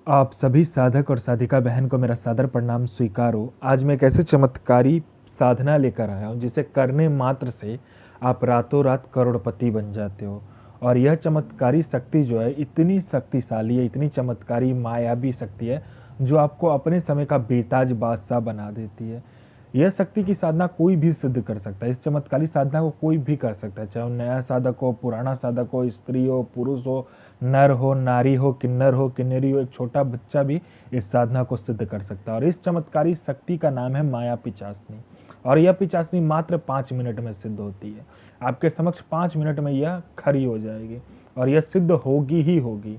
आप सभी साधक और साधिका बहन को मेरा सादर प्रणाम स्वीकारो। आज मैं एक ऐसे चमत्कारी साधना लेकर आया हूँ जिसे करने मात्र से आप रातों रात करोड़पति बन जाते हो। और यह चमत्कारी शक्ति जो है इतनी शक्तिशाली है, इतनी चमत्कारी मायावी शक्ति है जो आपको अपने समय का बेताज बादशाह बना देती है। यह शक्ति की साधना कोई भी सिद्ध कर सकता है। इस चमत्कारी साधना को कोई भी कर सकता है, चाहे वो नया साधक हो, पुराना साधक हो, स्त्री हो, पुरुष हो, नर हो, नारी हो, किन्नर हो, किन्नरी हो, एक छोटा बच्चा भी इस साधना को सिद्ध कर सकता है। और इस चमत्कारी शक्ति का नाम है माया पिचासनी। और यह पिचासनी मात्र 5 मिनट में सिद्ध होती है। आपके समक्ष 5 मिनट में यह खड़ी हो जाएगी और यह सिद्ध होगी ही होगी।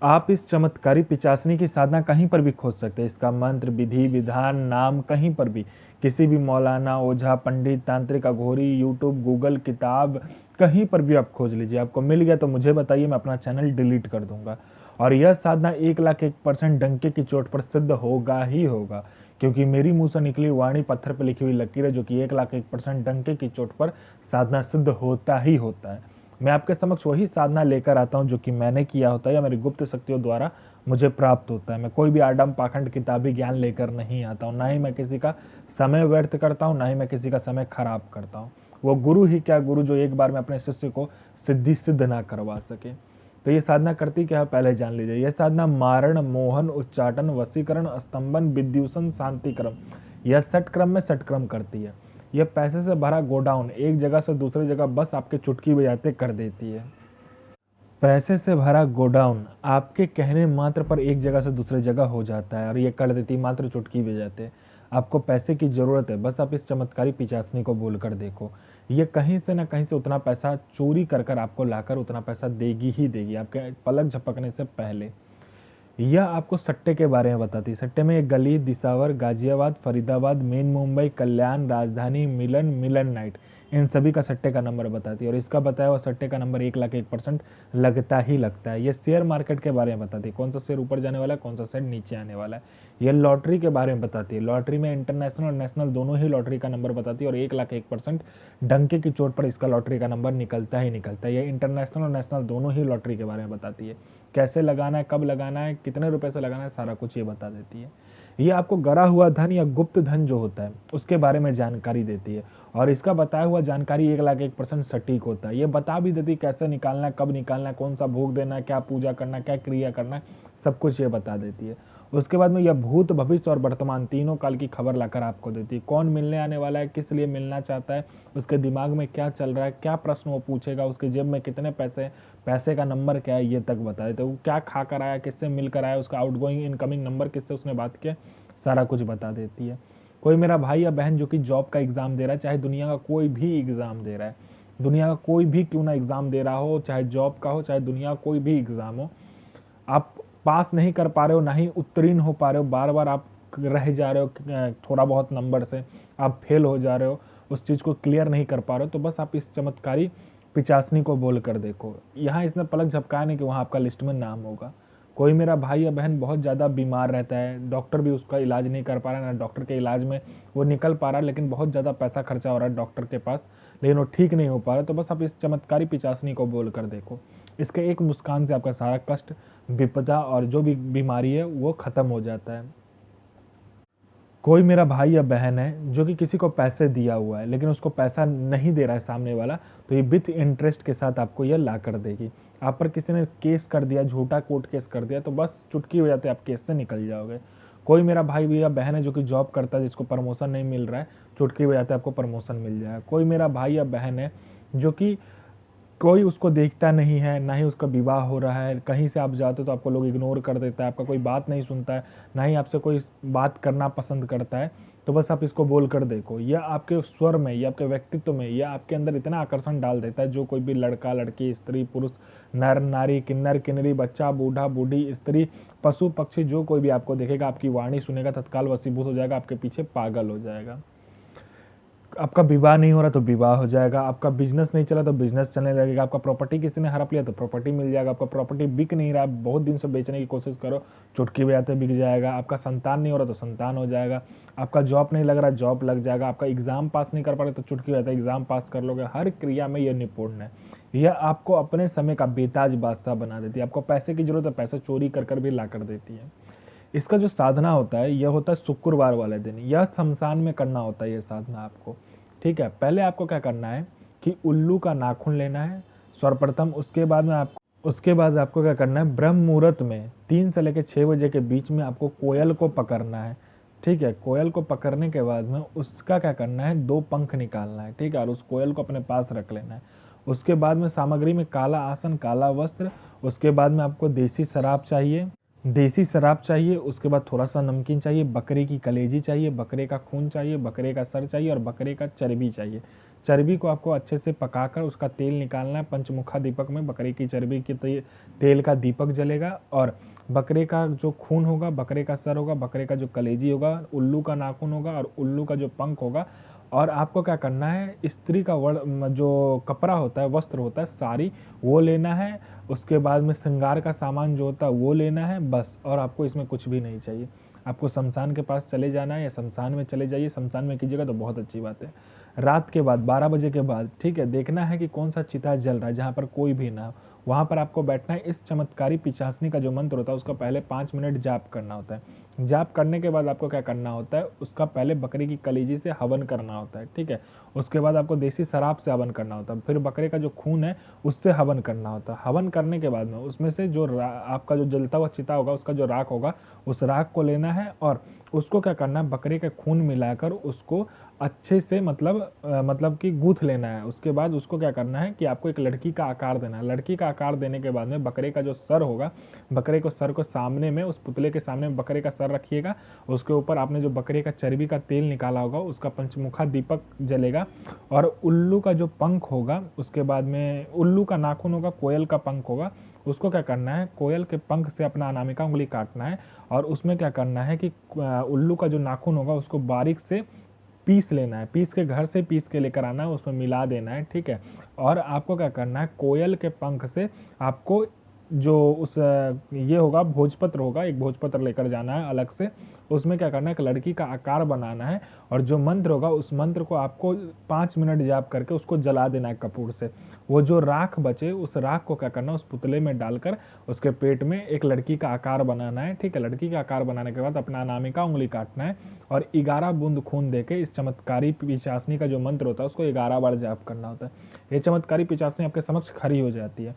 आप इस चमत्कारी पिचासनी की साधना कहीं पर भी खोज सकते हैं। इसका मंत्र, विधि, विधान, नाम कहीं पर भी, किसी भी मौलाना, ओझा, पंडित, तांत्रिक, अघोरी, यूट्यूब, गूगल, किताब, कहीं पर भी आप खोज लीजिए। आपको मिल गया तो मुझे बताइए, मैं अपना चैनल डिलीट कर दूंगा। और यह साधना 1,01,000% डंके की चोट पर सिद्ध होगा ही होगा, क्योंकि मेरी मुंह से निकली वाणी पत्थर पर लिखी हुई लकीर है, जो कि 1,01,000% डंके की चोट पर साधना सिद्ध होता ही होता है। मैं आपके समक्ष वही साधना लेकर आता हूँ जो कि मैंने किया होता है या मेरी गुप्त शक्तियों द्वारा मुझे प्राप्त होता है। मैं कोई भी आडम पाखंड किताबी ज्ञान लेकर नहीं आता हूँ, ना ही मैं किसी का समय व्यर्थ करता हूँ, ना ही मैं किसी का समय खराब करता हूँ। वो गुरु ही क्या गुरु जो एक बार में अपने शिष्य को सिद्धि सिद्ध ना करवा सके। तो ये साधना करती क्या है पहले जान लीजिए। यह साधना मारण, मोहन, उच्चाटन, वशीकरण, स्तंभन, विद्युषण, शांतिक्रम, यह षटक्रम में षटक्रम करती है। यह पैसे से भरा गोडाउन एक जगह से दूसरी जगह बस आपके चुटकी बजाते कर देती है। पैसे से भरा गोडाउन आपके कहने मात्र पर एक जगह से दूसरी जगह हो जाता है और ये कर देती मात्र चुटकी बजाते। आपको पैसे की ज़रूरत है, बस आप इस चमत्कारी पिचासनी को बोलकर देखो। ये कहीं से ना कहीं से उतना पैसा चोरी कर कर आपको लाकर उतना पैसा देगी ही देगी, आपके पलक झपकने से पहले। यह आपको सट्टे के बारे में बताती है। सट्टे में एक गली, दिसावर, गाजियाबाद, फरीदाबाद, मेन मुंबई, कल्याण, राजधानी, मिलन, मिलन नाइट, इन सभी का सट्टे का नंबर बताती है। और इसका बताया हुआ सट्टे का नंबर 1,01,000% लगता ही लगता है। यह शेयर मार्केट के बारे में बताती है, कौन सा शेयर ऊपर जाने वाला है, कौन सा शेयर नीचे आने वाला है। यह लॉटरी के बारे में बताती है, लॉटरी में इंटरनेशनल और नेशनल दोनों ही लॉटरी का नंबर बताती है। और 1,01,000% डंके की चोट पर इसका लॉटरी का नंबर निकलता ही निकलता है। यह इंटरनेशनल और नेशनल दोनों ही लॉटरी के बारे में बताती है। कैसे लगाना है, कब लगाना है, कितने रुपए से लगाना है, सारा कुछ ये बता देती है। ये आपको गरा हुआ धन या गुप्त धन जो होता है उसके बारे में जानकारी देती है। और इसका बताया हुआ जानकारी 1,01,000% सटीक होता है। ये बता भी देती है कैसे निकालना है, कब निकालना है, कौन सा भोग देना है, क्या पूजा करना है, क्या क्रिया करना है, सब कुछ ये बता देती है। उसके बाद में यह भूत, भविष्य और वर्तमान तीनों काल की खबर लाकर आपको देती है। कौन मिलने आने वाला है, किस लिए मिलना चाहता है, उसके दिमाग में क्या चल रहा है, क्या प्रश्न वो पूछेगा, उसके जेब में कितने पैसे, पैसे का नंबर क्या है, ये तक बता देते। वो क्या खा कर आया, किससे मिलकर आया, उसका आउटगोइंग इनकमिंग नंबर, किससे उसने बात किया, सारा कुछ बता देती है। कोई मेरा भाई या बहन जो कि जॉब का एग्ज़ाम दे रहा है, चाहे दुनिया का कोई भी एग्ज़ाम दे रहा है, दुनिया का कोई भी क्यों ना एग्ज़ाम दे रहा हो, चाहे जॉब का हो, चाहे दुनिया का कोई भी एग्ज़ाम हो, आप पास नहीं कर पा रहे हो, ना ही उत्तीर्ण हो पा रहे हो, बार बार आप रह जा रहे हो, थोड़ा बहुत नंबर से आप फेल हो जा रहे हो, उस चीज़ को क्लियर नहीं कर पा रहे हो, तो बस आप इस चमत्कारी पिचासनी को बोल कर देखो। यहाँ इसने पलक झपकाया नहीं कि वहाँ आपका लिस्ट में नाम होगा। कोई मेरा भाई या बहन बहुत ज़्यादा बीमार रहता है, डॉक्टर भी उसका इलाज नहीं कर पा रहा है, ना डॉक्टर के इलाज में वो निकल पा रहा है, लेकिन बहुत ज़्यादा पैसा खर्चा हो रहा है डॉक्टर के पास, लेकिन वो ठीक नहीं हो पा रहा है, तो बस आप इस चमत्कारी पिचासनी को बोल कर देखो। इसके एक मुस्कान से आपका सारा कष्ट, विपदा और जो भी बीमारी है वो ख़त्म हो जाता है। कोई मेरा भाई या बहन है जो कि किसी को पैसे दिया हुआ है लेकिन उसको पैसा नहीं दे रहा है सामने वाला, तो ये विथ इंटरेस्ट के साथ आपको यह ला कर देगी। आप पर किसी ने केस कर दिया, झूठा कोर्ट केस कर दिया, तो बस चुटकी हो जाते आप केस से निकल जाओगे। कोई मेरा भाई या बहन है जो कि जॉब करता है, जिसको प्रमोशन नहीं मिल रहा है, चुटकी बजाते आपको प्रमोशन मिल जाएगा। कोई मेरा भाई या बहन है जो कि कोई उसको देखता नहीं है, ना ही उसका विवाह हो रहा है, कहीं से आप जाते हो तो आपको लोग इग्नोर कर देता है, आपका कोई बात नहीं सुनता है, ना ही आपसे कोई बात करना पसंद करता है, तो बस आप इसको बोल कर देखो। यह आपके स्वर में, यह आपके व्यक्तित्व में, यह आपके अंदर इतना आकर्षण डाल देता है, जो कोई भी लड़का, लड़की, स्त्री, पुरुष, नर, नारी, किन्नर, किन्नरी, बच्चा, बूढ़ा, बूढ़ी, स्त्री, पशु, पक्षी, जो कोई भी आपको देखेगा, आपकी वाणी सुनेगा, तत्काल वशीभूत हो जाएगा, आपके पीछे पागल हो जाएगा। आपका विवाह नहीं हो रहा तो विवाह हो जाएगा, आपका बिजनेस नहीं चला तो बिजनेस चलने लगेगा, आपका प्रॉपर्टी किसी ने हड़प लिया तो प्रॉपर्टी मिल जाएगा, आपका प्रॉपर्टी बिक नहीं रहा, बहुत दिन से बेचने की कोशिश करो, चुटकी बजाते बिक जाएगा, आपका संतान नहीं हो रहा तो संतान हो जाएगा, आपका जॉब नहीं लग रहा जॉब लग जाएगा, आपका एग्जाम पास नहीं कर पा रहे तो चुटकी बजाते एग्जाम पास कर लोगे। हर क्रिया में यह निपुण है। यह आपको अपने समय का बेताज बादशाह बना देती है। आपको पैसे की जरूरत है, पैसा चोरी कर कर भी ला कर देती है। इसका जो साधना होता है यह होता है शुक्रवार वाले दिन, यह शमशान में करना होता है ये साधना आपको। ठीक है, पहले आपको क्या करना है कि उल्लू का नाखून लेना है सर्वप्रथम। उसके बाद आपको क्या करना है, ब्रह्म मुहूर्त में 3 से लेकर 6 बजे के बीच में आपको कोयल को पकड़ना है। ठीक है, कोयल को पकड़ने के बाद में उसका क्या करना है, 2 पंख निकालना है। ठीक है, और उस कोयल को अपने पास रख लेना है। उसके बाद में सामग्री में काला आसन, काला वस्त्र, उसके बाद में आपको देसी शराब चाहिए, उसके बाद थोड़ा सा नमकीन चाहिए, बकरे की कलेजी चाहिए, बकरे का खून चाहिए, बकरे का सर चाहिए और बकरे का चर्बी चाहिए। चर्बी को आपको अच्छे से पकाकर उसका तेल निकालना है। पंचमुखा दीपक में बकरे की चर्बी के तेल का दीपक जलेगा और बकरे का जो खून होगा, बकरे का सर होगा, बकरे का जो कलेजी होगा, उल्लू का नाखून होगा और उल्लू का जो पंख होगा। और आपको क्या करना है, स्त्री का जो कपड़ा होता है, वस्त्र होता है, साड़ी, वो लेना है। उसके बाद में श्रृंगार का सामान जो होता है वो लेना है बस। और आपको इसमें कुछ भी नहीं चाहिए। आपको शमशान के पास चले जाना है या शमशान में चले जाइए। शमशान में कीजिएगा तो बहुत अच्छी बात है। रात के बाद 12 बजे के बाद, ठीक है, देखना है कि कौन सा चिता जल रहा है जहाँ पर कोई भी ना हो, वहाँ पर आपको बैठना है। इस चमत्कारी पिचासनी का जो मंत्र होता है उसका पहले 5 मिनट जाप करना होता है। जाप करने के बाद आपको क्या करना होता है, उसका पहले बकरी की कलेजी से हवन करना होता है। ठीक है, उसके बाद आपको देसी शराब से हवन करना होता है, फिर बकरे का जो खून है उससे हवन करना होता है। हवन करने के बाद में उसमें से जो आपका जो जलता हुआ चिता होगा, उसका जो राख होगा, उस राख को लेना है और उसको क्या करना है, बकरे के खून मिलाकर उसको अच्छे से मतलब कि गूंथ लेना है। उसके बाद उसको क्या करना है कि आपको एक लड़की का आकार देना है। लड़की का आकार देने के बाद में बकरे का जो सर होगा, बकरे को सर को सामने में, उस पुतले के सामने में बकरे का सर रखिएगा। उसके ऊपर आपने जो बकरे का चर्बी का तेल निकाला होगा उसका पंचमुखा दीपक जलेगा और उल्लू का जो पंख होगा, उसके बाद में उल्लू का नाखून होगा, कोयल का पंख होगा, उसको क्या करना है, कोयल के पंख से अपना अनामिका उंगली काटना है और उसमें क्या करना है कि उल्लू का जो नाखून होगा उसको बारीक से पीस लेना है। पीस के घर से पीस के लेकर आना है, उसमें मिला देना है। ठीक है, और आपको क्या करना है, कोयल के पंख से आपको जो उस ये होगा, भोजपत्र होगा, एक भोजपत्र लेकर जाना है अलग से। उसमें क्या करना है, एक लड़की का आकार बनाना है और जो मंत्र होगा उस मंत्र को आपको 5 मिनट जाप करके उसको जला देना है कपूर से। वो जो राख बचे उस राख को क्या करना है, उस पुतले में डालकर उसके पेट में एक लड़की का आकार बनाना है। ठीक है, लड़की का आकार बनाने के बाद अपना अनामिका उंगली काटना है और 11 बूंद खून देके इस चमत्कारी पिचासनी का जो मंत्र होता है उसको 11 बार जाप करना होता है। ये चमत्कारी पिचासनी आपके समक्ष खड़ी हो जाती है।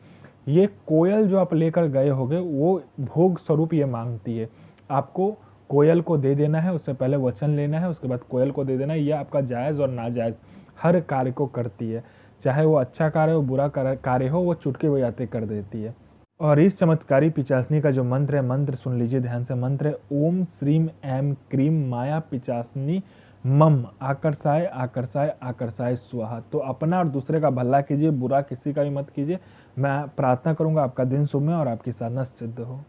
ये कोयल जो आप लेकर गए होगे वो भोग स्वरूप ये मांगती है। आपको कोयल को दे देना है, उससे पहले वचन लेना है, उसके बाद कोयल को दे देना है। ये आपका जायज़ और नाजायज़ हर कार्य को करती है, चाहे वो अच्छा कार्य हो, बुरा कार्य हो, वो चुटकी बजाते कर देती है। और इस चमत्कारी पिचासनी का जो मंत्र है, मंत्र सुन लीजिए ध्यान से। मंत्र है ओम श्रीम ऐम क्रीम माया पिचासनी मम आकर्षाय आकर्षाय आकर्षाय स्वाहा। तो अपना और दूसरे का भला कीजिए, बुरा किसी का भी मत कीजिए। मैं प्रार्थना करूंगा आपका दिन शुभ में और आपकी साधना सिद्ध हो।